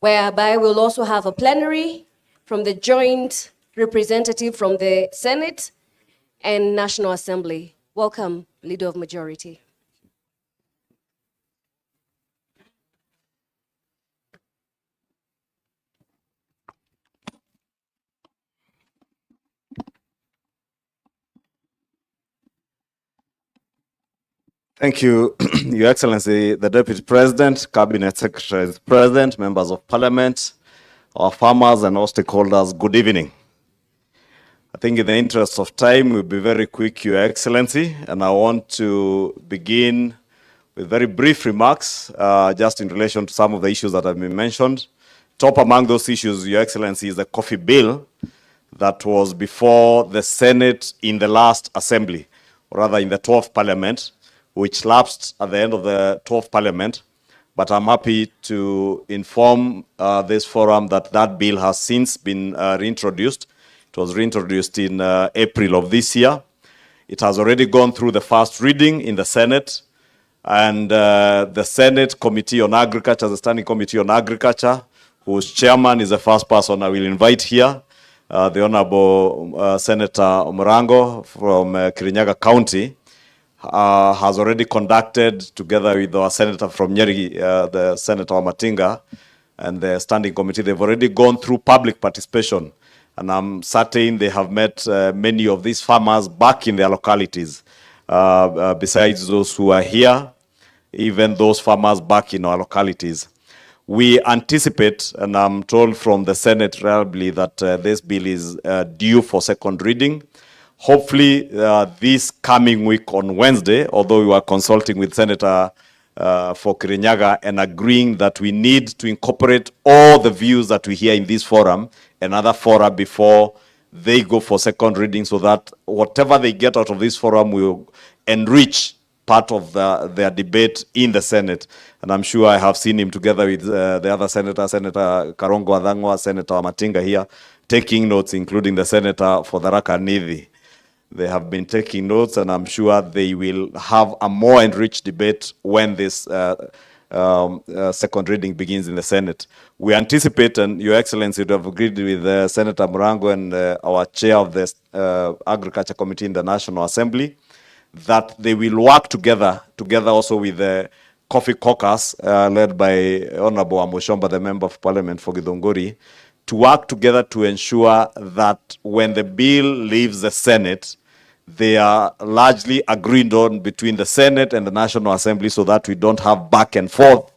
[SPEAKER 11] whereby we'll also have a plenary from the joint representative from the Senate and National Assembly. Welcome, Leader of Majority.
[SPEAKER 12] Thank you, Your Excellency, the Deputy President, Cabinet Secretaries President, Members of Parliament, our farmers and all stakeholders, good evening. I think in the interest of time, we'll be very quick, Your Excellency, and I want to begin with very brief remarks, just in relation to some of the issues that have been mentioned. Top among those issues, Your Excellency, is the coffee bill that was before the Senate in the last assembly, or rather in the 12th Parliament, which lapsed at the end of the 12th Parliament. But I'm happy to inform this forum that that bill has since been reintroduced. It was reintroduced in April of this year. It has already gone through the first reading in the Senate, and the Senate Committee on Agriculture, the Standing Committee on Agriculture, whose chairman is the first person I will invite here, the Honorable Senator Murango from Kirinyaga County, has already conducted, together with our senator from Nyeri, the Senator Matinga, and the Standing Committee, they've already gone through public participation. And I'm certain they have met many of these farmers back in their localities, besides those who are here, even those farmers back in our localities. We anticipate, and I'm told from the Senate reliably, that this bill is due for second reading. Hopefully, this coming week on Wednesday, although we were consulting with Senator for Kirinyaga and agreeing that we need to incorporate all the views that we hear in this forum and other fora before they go for second reading, so that whatever they get out of this forum will enrich part of their debate in the Senate. And I'm sure I have seen him together with the other senator, Senator Karongo Adhangwa, Senator Matinga here, taking notes, including the Senator for Tharaka Nithi. They have been taking notes, and I'm sure they will have a more enriched debate when this second reading begins in the Senate. We anticipate, and Your Excellency would have agreed with Senator Murango and our chair of the Agriculture Committee in the National Assembly, that they will work together also with the Coffee Caucus, led by Honorable Amushomba, the Member of Parliament for Githunguri, to work together to ensure that when the bill leaves the Senate, they are largely agreed on between the Senate and the National Assembly, so that we don't have back and forth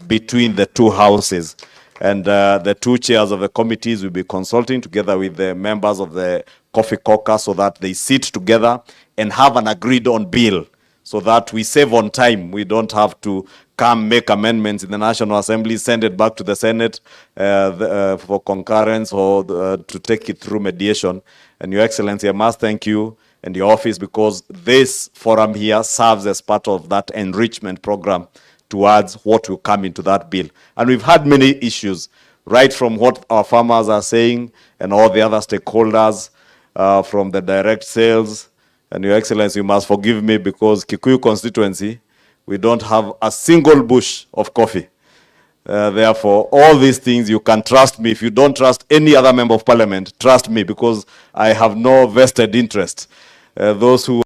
[SPEAKER 12] between the two houses. And the two chairs of the committees will be consulting together with the members of the Coffee Caucus, so that they sit together and have an agreed on bill, so that we save on time. We don't have to come make amendments in the National Assembly, send it back to the Senate for concurrence or to take it through mediation. And Your Excellency, I must thank you and your office, because this forum here serves as part of that enrichment program towards what will come into that bill. And we've had many issues, right from what our farmers are saying and all the other stakeholders, from the direct sales. And Your Excellency, you must forgive me, because Kikuyu constituency, we don't have a single bush of coffee. Therefore, all these things, you can trust me. If you don't trust any other member of parliament, trust me, because I have no vested interest. Those who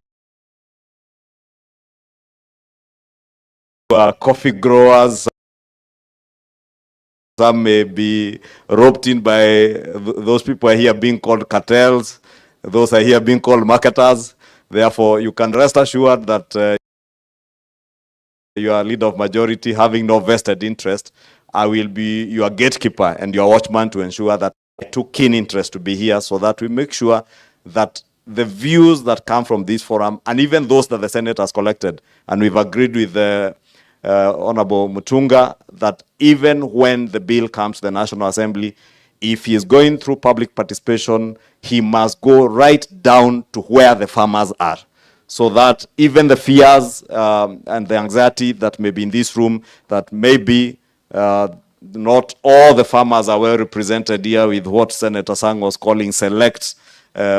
[SPEAKER 12] are coffee growers, some may be roped in by those people are here being called cartels. Those are here being called marketers. Therefore, you can rest assured that you are leader of majority, having no vested interest. I will be your gatekeeper and your watchman to ensure that I took keen interest to be here, so that we make sure that the views that come from this forum, and even those that the Senate has collected, and we've agreed with the Honorable Mutunga, that even when the bill comes to the National Assembly, if he is going through public participation, he must go right down to where the farmers are, so that even the fears and the anxiety that may be in this room, that maybe not all the farmers are well represented here with what Senator Sang was calling select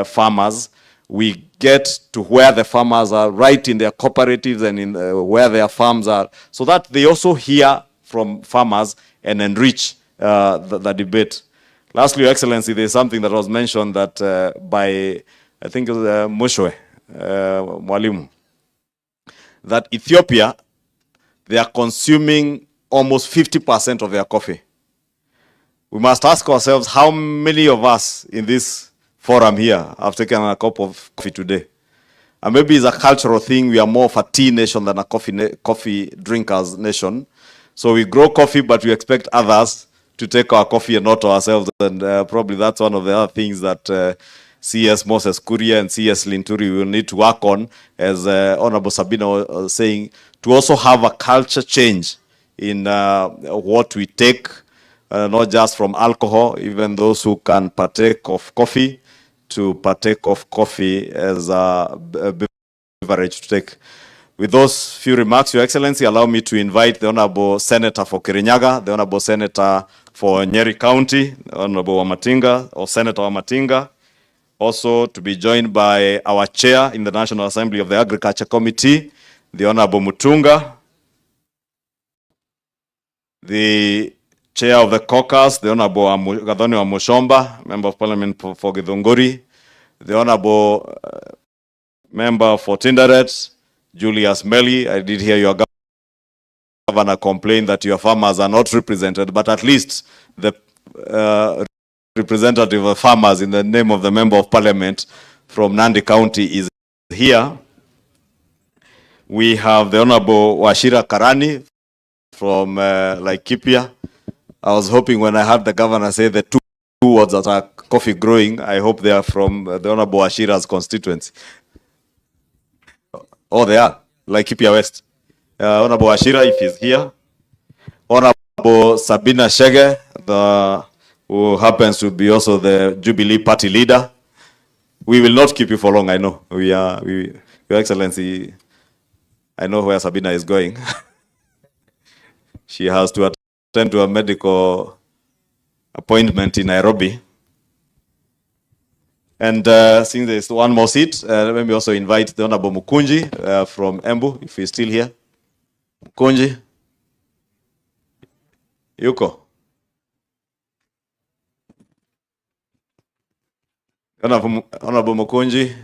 [SPEAKER 12] farmers. We get to where the farmers are, right in their cooperatives and in where their farms are, so that they also hear from farmers and enrich the debate. Lastly, Your Excellency, there's something that was mentioned that by, I think it was Mushwe, Mwalimu, that Ethiopia, they are consuming almost 50% of their coffee. We must ask ourselves, how many of us in this forum here have taken a cup of coffee today? And maybe it's a cultural thing. We are more of a tea nation than a coffee drinkers nation. So we grow coffee, but we expect others to take our coffee and not ourselves. And probably that's one of the other things that CS Moses Kuria and CS Linturi will need to work on, as Honorable Sabina was saying, to also have a culture change in what we take, not just from alcohol, even those who can partake of coffee, to partake of coffee as a beverage to take. With those few remarks, Your Excellency, allow me to invite the Honorable Senator for Kirinyaga, the Honorable Senator for Meru County, Honorable Wamatinga, or Senator Wamatinga, also to be joined by our chair in the National Assembly of the Agriculture Committee, the Honorable Mutunga, the chair of the caucus, the Honorable Gathoni wa Mushomba, Member of Parliament for Githunguri, the Honorable Member for Tinderet, Julius Meli. I did hear your governor complain that your farmers are not represented, but at least the representative of farmers in the name of the Member of Parliament from Nandi County is here. We have the Honorable Wachira Karani from Laikipia. I was hoping when I heard the governor say the two words that are coffee growing, I hope they are from the Honorable Wachira's constituency. Oh, they are, Laikipia West. Honorable Wachira, if he's here. Honorable Sabina Chege, who happens to be also the Jubilee Party leader. We will not keep you for long, I know. Your Excellency, I know where Sabina is going. She has to attend to a medical appointment in Nairobi. And since there's one more seat, let me also invite the Honorable Mukunji from Embu, if he's still here. Mukunji. Yuko. Honorable Mukunji.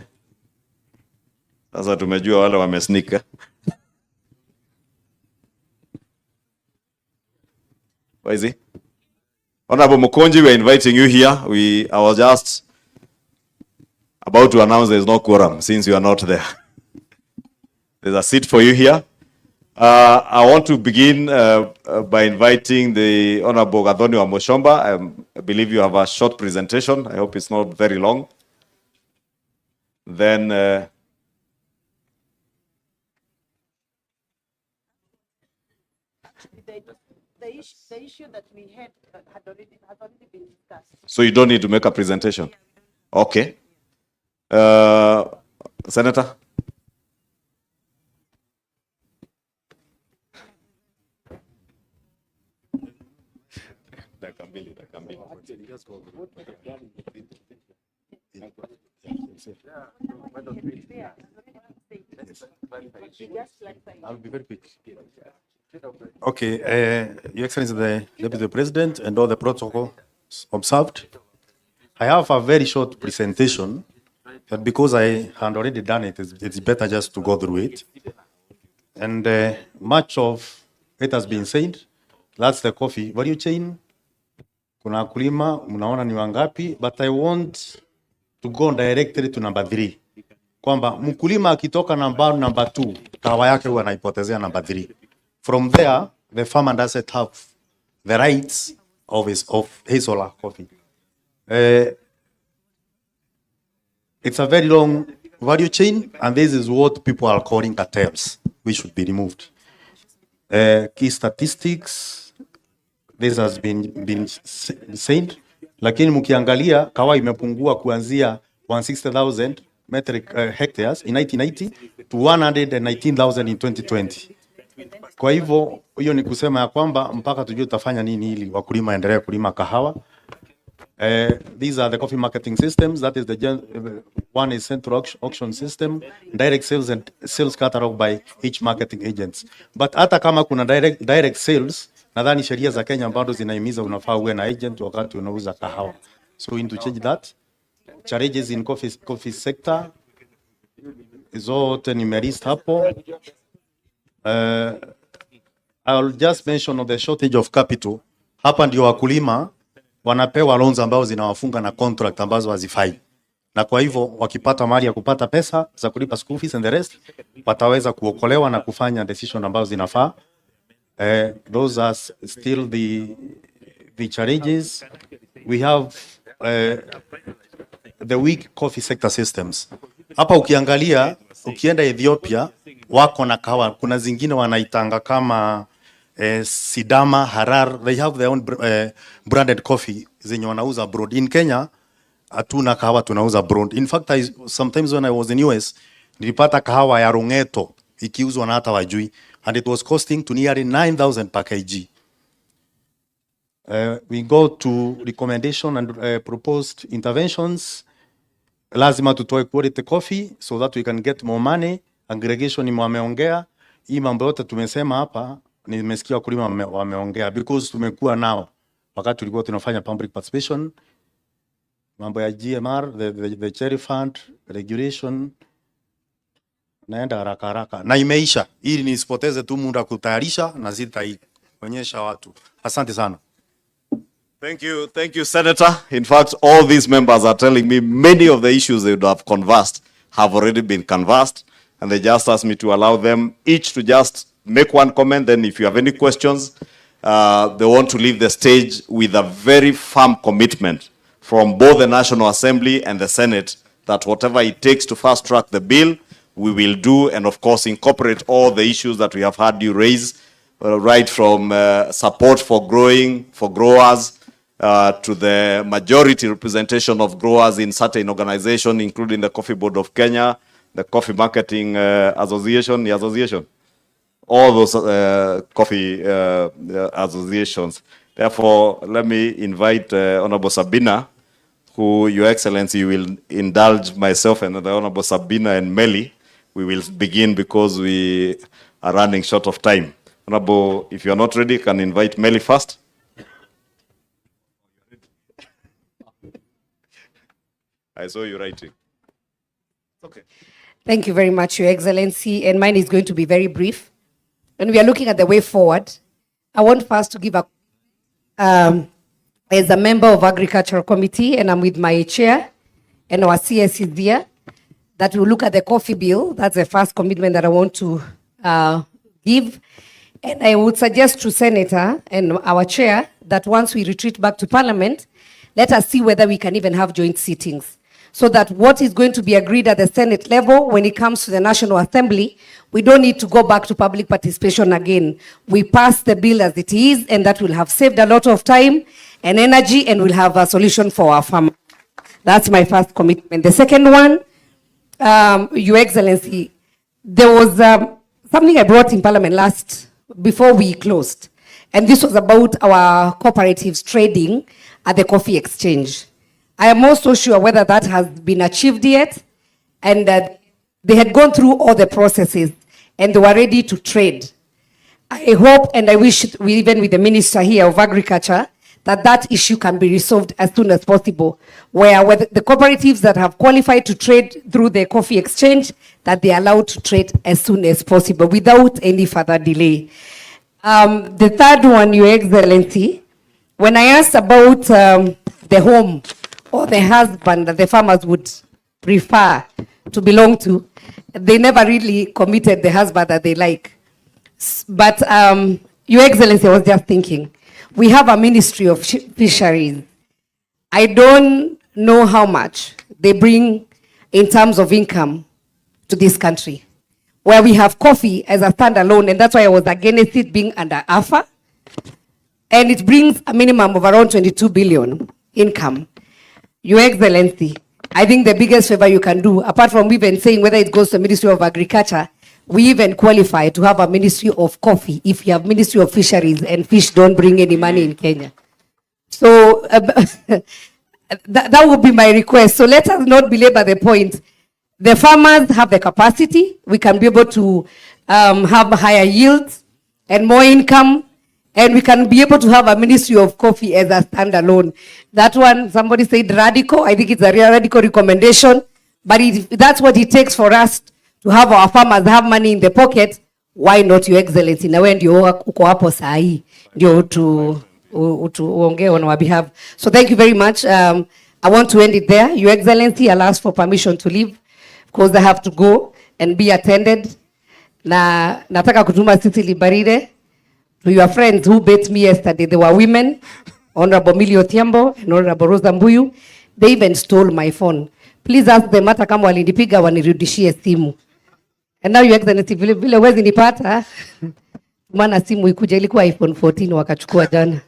[SPEAKER 12] Sasa tumejua wale wamesnika. Where is he? Honorable Mukunji, we are inviting you here. I was just about to announce there is no quorum since you are not there. There's a seat for you here. I want to begin by inviting the Honorable Gathoni wa Mushomba. I believe you have a short presentation. I hope it's not very long. Then
[SPEAKER 13] the issue that we had already been discussed.
[SPEAKER 12] So you don't need to make a presentation? Okay. Senator?
[SPEAKER 14] I'll be very quick. Okay, Your Excellency, the Deputy President and all the protocols observed. I have a very short presentation, but because I had already done it, it's better just to go through it. And much of it has been said. That's the coffee value chain. Kuna wakulima, mnaona ni wangapi, but I want to go directly to number 3. Kwamba mkulima akitoka number 2, kahawa yake huwa anaipotezea number 3. From there, the farmer doesn't have the rights of his or her coffee. It's a very long value chain, and this is what people are calling cartels, which should be removed. Key statistics, this has been said, lakini mkiangalia kahawa imepungua kuanzia 160,000 metric hectares in 1990 to 119,000 in 2020. Kwa hivyo hiyo ni kusema ya kwamba mpaka tujue tutafanya nini ili wakulima endelee kulima kahawa. These are the coffee marketing systems. That is one is central auction system, direct sales and sales catalog by each marketing agents. But hata kama kuna direct sales, nadhani sheria za Kenya bado zinahimiza unafaa uwe na agent wakati unauza kahawa. So we need to change that. Challenges in coffee sector zote nimelist hapo. I'll just mention of the shortage of capital. Hapa ndio wakulima wanapewa loans ambao zinawafunga na contract ambazo hazifai. na kwa hivyo wakipata mali ya kupata pesa za kulipa school fees and the rest, wataweza kuokolewa na kufanya decision ambazo zinafaa. Those are still the challenges. We have the weak coffee sector systems. Hapa ukiangalia, ukienda Ethiopia, wako na kahawa, kuna zingine wanaitanga kama Sidama, Harar, they have their own branded coffee zenye wanauza abroad. In Kenya, hatuna kahawa tunauza abroad. In fact, sometimes when I was in US, nilipata kahawa ya Rongeto ikiuzwa na hata wajui, and it was costing to nearly 9,000 per kg. We go to recommendation and proposed interventions. Lazima tutoe quality coffee so that we can get more money. Aggregation wameongea. Hii mambo yote tumesema hapa, nimesikia wakulima wameongea because tumekuwa nao wakati tulikuwa tunafanya public participation. Mambo ya GMR, the cherry fund, regulation, naenda haraka haraka. Na imeisha. Ili nisipoteze tu muda kutayarisha na zitaonyesha watu. Asante sana.
[SPEAKER 12] Thank you, Senator. In fact, all these members are telling me many of the issues they would have conversed have already been conversed, and they just asked me to allow them each to just make one comment. Then if you have any questions, they want to leave the stage with a very firm commitment from both the National Assembly and the Senate that whatever it takes to fast track the bill, we will do, and of course incorporate all the issues that we have had you raise, right from support for growers, to the majority representation of growers in certain organizations, including the Coffee Board of Kenya, the Coffee Marketing Association, all those coffee associations. Therefore, let me invite Honorable Sabina, who, Your Excellency, will indulge myself and the Honorable Sabina and Meli. We will begin because we are running short of time. Honorable, if you are not ready, you can invite Meli first. I saw you writing. Okay.
[SPEAKER 5] Thank you very much, Your Excellency. And mine is going to be very brief. When we are looking at the way forward, I want first to give as a member of Agricultural Committee, and I'm with my chair and our CS is there, that we look at the coffee bill. That's the first commitment that I want to give. And I would suggest to Senator and our chair that once we retreat back to Parliament, let us see whether we can even have joint sittings, so that what is going to be agreed at the Senate level, when it comes to the National Assembly, we don't need to go back to public participation again. We pass the bill as it is, and that will have saved a lot of time and energy, and we'll have a solution for our farmers. That's my first commitment. The second one, Your Excellency, there was something I brought in Parliament before we closed, and this was about our cooperatives trading at the coffee exchange. I am also sure whether that has been achieved yet, and they had gone through all the processes and they were ready to trade. I hope and I wish, even with the Minister here of Agriculture, that issue can be resolved as soon as possible, where the cooperatives that have qualified to trade through the coffee exchange, that they are allowed to trade as soon as possible without any further delay. The third one, Your Excellency, when I asked about the home or the husband that the farmers would prefer to belong to, they never really committed the husband that they like. But Your Excellency, I was just thinking, we have a Ministry of Fisheries. I don't know how much they bring in terms of income to this country, where we have coffee as a standalone, and that's why I was against it being under AFA, and it brings a minimum of around 22 billion income. Your Excellency, I think the biggest favor you can do, apart from even saying whether it goes to the Ministry of Agriculture, we even qualify to have a Ministry of Coffee if you have Ministry of Fisheries, and fish don't bring any money in Kenya. So that would be my request. So let us not belabor the point. The farmers have the capacity. We can be able to have higher yields and more income, and we can be able to have a Ministry of Coffee as a standalone. That one, somebody said radical. I think it's a real radical recommendation, but if that's what it takes for us to have our farmers have money in the pocket, why not, Your Excellency? Na wewe ndio uko hapo saa hii ndio uongee on our behalf. So thank you very much. I want to end it there. Your Excellency, I'll ask for permission to leave because I have to go and be attended. Na nataka kutuma Cecily Barire to your friends who bet me yesterday. They were women, Honorable Millie Otiambo and Honorable Rosa Mbuyu. They even stole my phone. Please ask them hata kama walinipiga wanirudishie simu. And now Your Excellency, vile wezi nipata, maana simu ikuja ilikuwa iPhone 14 wakachukua jana.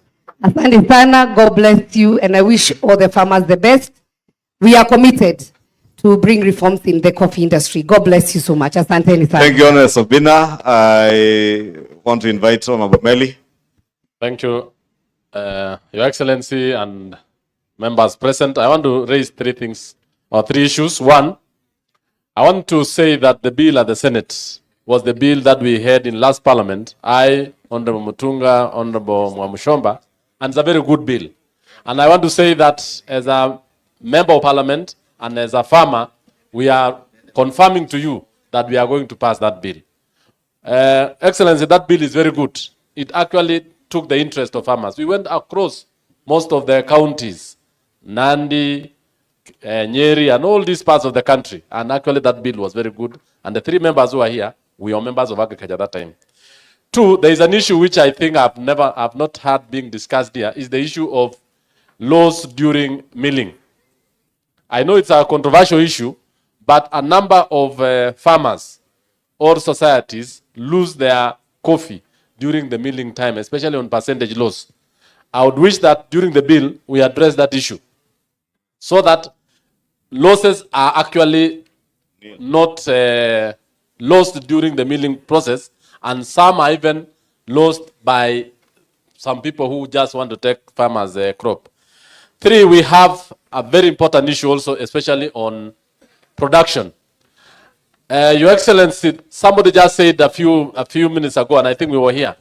[SPEAKER 5] Asante sana, God bless you, and I wish all the farmers the best. We are committed to bring reforms in the coffee industry. God bless you so much. Asante sana.
[SPEAKER 12] Thank you, Honorable Sabina. I want to invite Honorable Meli.
[SPEAKER 15] Thank you, Your Excellency and members present. I want to raise three things or three issues. One, I want to say that the bill at the Senate was the bill that we had in last Parliament. I, Honorable Mutunga, Honorable Mwamushomba, and it's a very good bill. And I want to say that as a member of Parliament and as a farmer, we are confirming to you that we are going to pass that bill. Excellency, that bill is very good. It actually took the interest of farmers. We went across most of the counties, Nandi, Nyeri, and all these parts of the country. And actually that bill was very good. And the three members who are here, we are members of agriculture at that time. Two, there is an issue which I think I've not heard being discussed here, is the issue of loss during milling. I know it's a controversial issue, but a number of farmers or societies lose their coffee during the milling time, especially on percentage loss. I would wish that during the bill, we address that issue so that losses are actually not lost during the milling process, and some are even lost by some people who just want to take farmers' crop. Three, we have a very important issue also, especially on production. Your Excellency, somebody just said a few minutes ago, and I think we were here,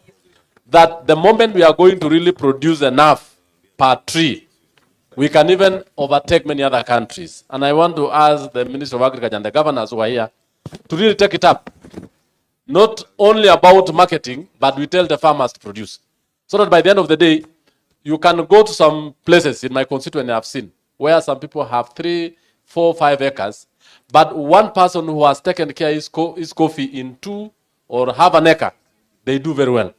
[SPEAKER 15] that the moment we are going to really produce enough per tree, we can even overtake many other countries. And I want to ask the Minister of Agriculture and the governors who are here to really take it up. Not only about marketing, but we tell the farmers to produce. So that by the end of the day, you can go to some places in my constituency I've seen, where some people have 3, 4, 5 acres, but one person who has taken care of his coffee in 2 or half an acre, they do very well.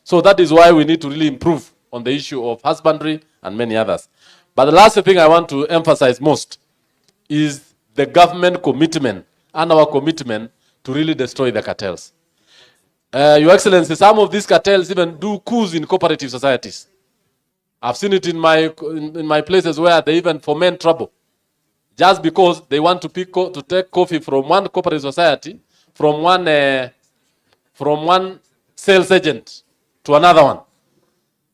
[SPEAKER 15] So that is why we need to really improve on the issue of husbandry and many others. But the last thing I want to emphasize most is the government commitment and our commitment to really destroy the cartels. Your Excellency, some of these cartels even do coups in cooperative societies. I've seen it in my places where they even foment trouble, just because they want to take coffee from one cooperative society, from one sales agent to another one.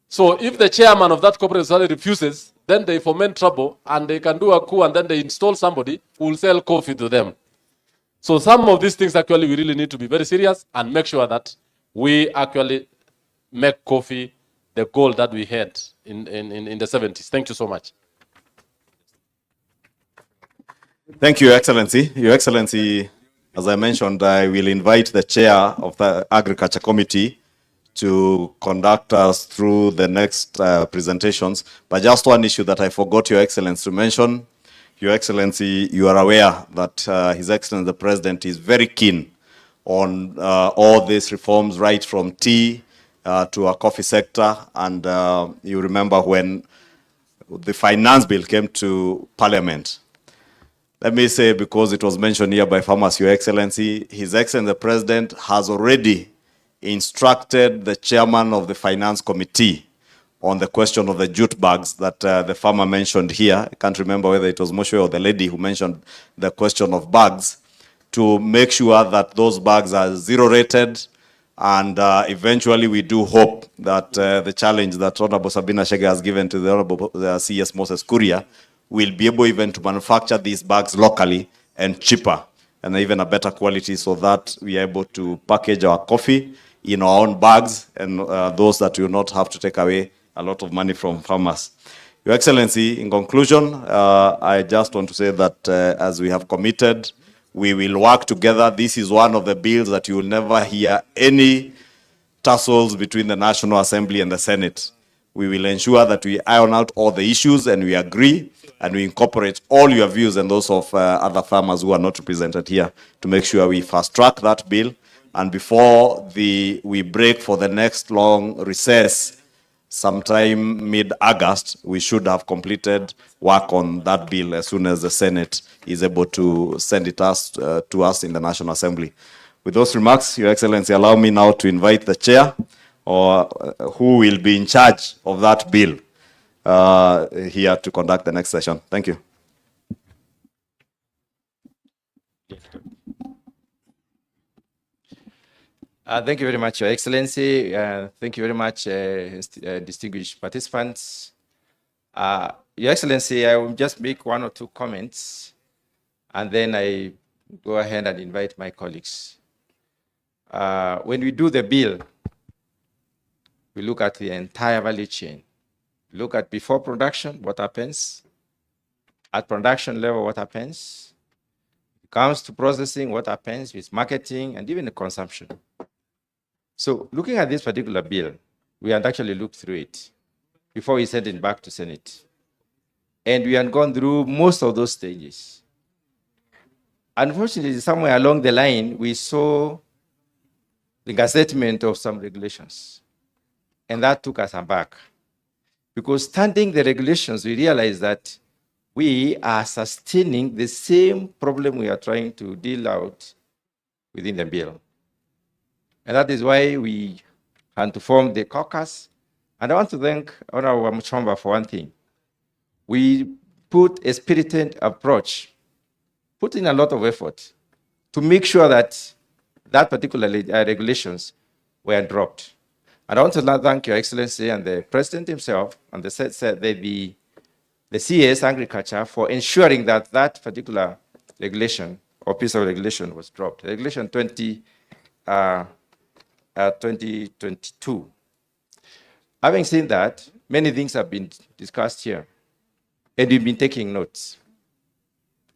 [SPEAKER 15] So if the chairman of that cooperative society refuses, then they foment trouble and they can do a coup and then they install somebody who will sell coffee to them. So some of these things actually we really need to be very serious and make sure that we actually make coffee the goal that we had in the 70s. Thank you so much.
[SPEAKER 12] Thank you, Your Excellency. Your Excellency, as I mentioned, I will invite the chair of the Agriculture Committee to conduct us through the next presentations. But just one issue that I forgot, Your Excellency, to mention. Your Excellency, you are aware that His Excellency the President is very keen on all these reforms, right from tea to our coffee sector. And you remember when the finance bill came to Parliament. Let me say, because it was mentioned here by farmers, Your Excellency, His Excellency the President has already instructed the chairman of the Finance Committee on the question of the jute bags that the farmer mentioned here. I can't remember whether it was Moshe or the lady who mentioned the question of bags, to make sure that those bags are zero rated. And eventually we do hope that the challenge that Honorable Sabina Chege has given to the Honorable CS Moses Kuria will be able even to manufacture these bags locally and cheaper and even a better quality, so that we are able to package our coffee in our own bags, and those that will not have to take away a lot of money from farmers. Your Excellency, in conclusion, I just want to say that as we have committed, we will work together. This is one of the bills that you will never hear any tussles between the National Assembly and the Senate. We will ensure that we iron out all the issues and we agree and we incorporate all your views and those of other farmers who are not represented here to make sure we fast track that bill. And before we break for the next long recess, sometime mid-August, we should have completed work on that bill as soon as the Senate is able to send it to us in the National Assembly. With those remarks, Your Excellency, allow me now to invite the chair or who will be in charge of that bill here to conduct the next session. Thank you.
[SPEAKER 16] Thank you very much, Your Excellency. Thank you very much, distinguished participants. Your Excellency, I will just make one or two comments, and then I go ahead and invite my colleagues. When we do the bill, we look at the entire value chain. Look at before production, what happens. At production level, what happens. It comes to processing, what happens with marketing and even the consumption. So looking at this particular bill, we had actually looked through it before we sent it back to Senate. And we had gone through most of those stages. Unfortunately, somewhere along the line, we saw the gazettement of some regulations. And that took us aback. Because studying the regulations, we realized that we are sustaining the same problem we are trying to deal out within the bill. And that is why we had to form the caucus. And I want to thank Honorable Mchomba for one thing. We put a spirited approach, put in a lot of effort to make sure that that particular regulations were dropped. And I want to thank Your Excellency and the President himself and the CS Agriculture for ensuring that that particular regulation or piece of regulation was dropped. Regulation 2022. Having seen that, many things have been discussed here, and we've been taking notes.